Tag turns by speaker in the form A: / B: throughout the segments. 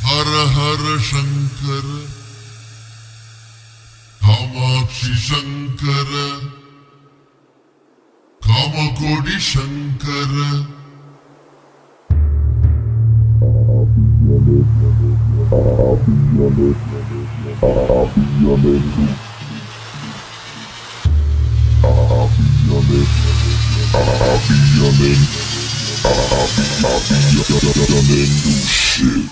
A: Hara Hara Shankara, Kamakshi Shankara, Kamakodi Shankara. Shit.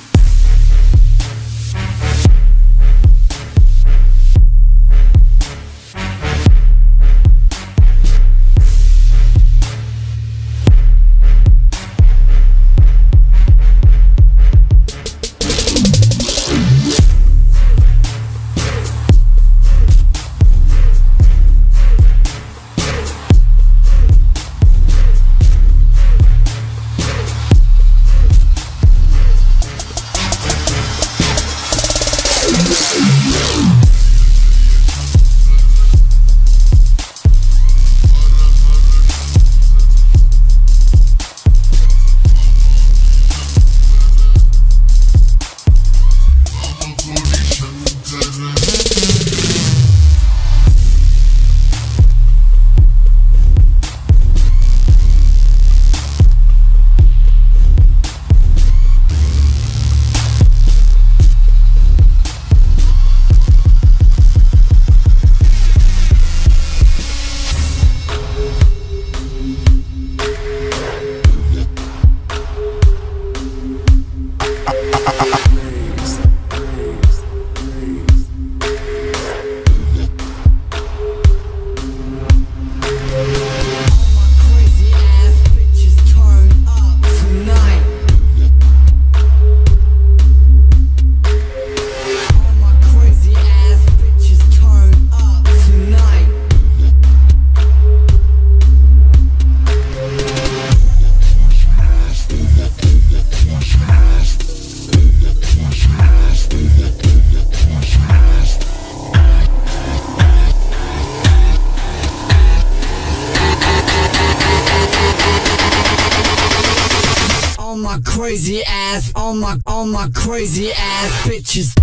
B: Crazy ass, all my crazy ass bitches.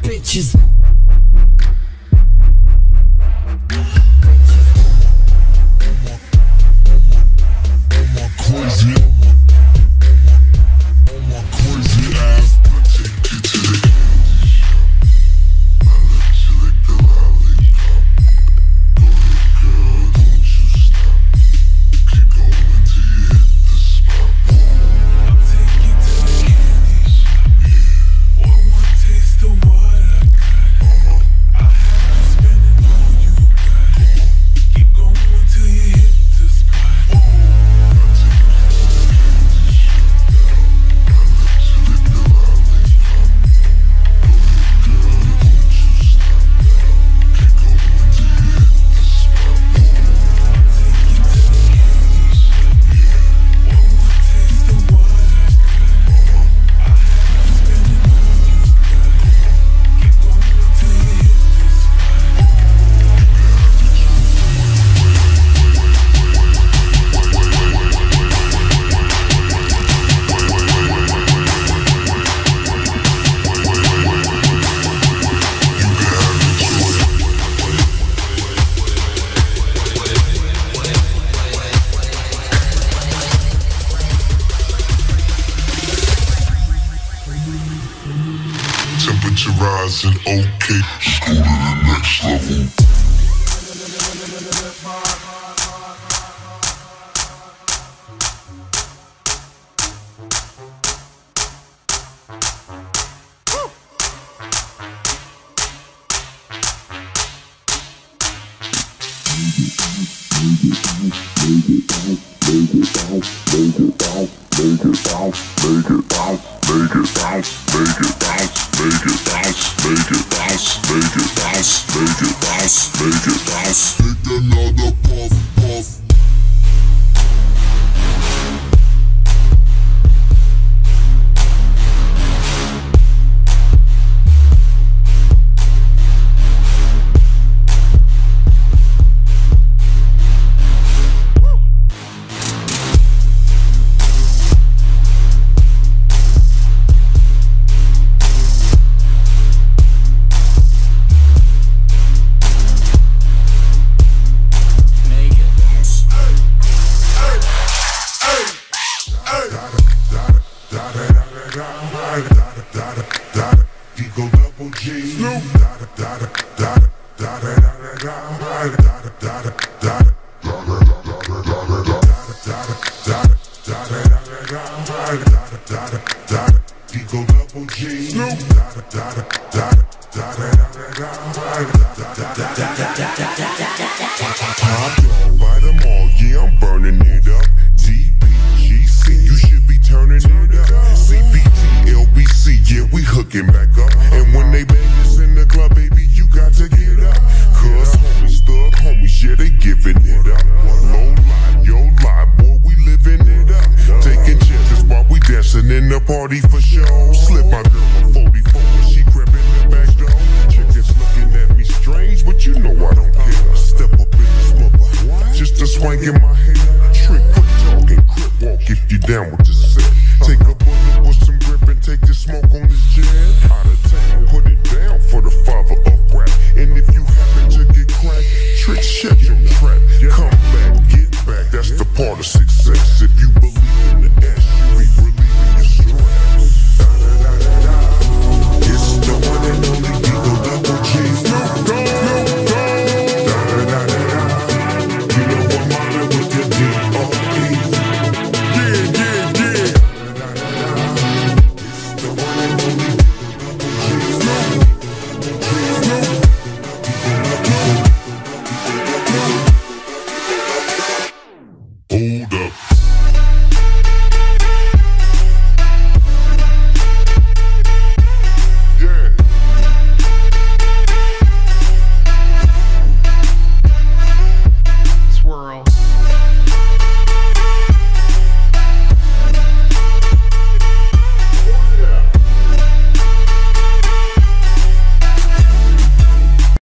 B: Bitches.
A: Temperature rising, okay. Let's go to the next level. Take another puff, puff. Eagle Double G. Top dog by them all, yeah, I'm burning it up. DPGC, you should be turning it up. CPT, LBC, yeah, we hooking back up. And when they bang us in the club, baby, you got to get up. Cause homies, thug homies, yeah, they giving it up. Low lie, yo lie, boy, we living it up. Taking chances while we dancing in the party for show. Slip my girl a 44 when she crept in the back door. Chickens looking at me strange, but you know I don't care. Step up in the smother, just a swank in my hair. Trick, quick talking, crip walk if you down with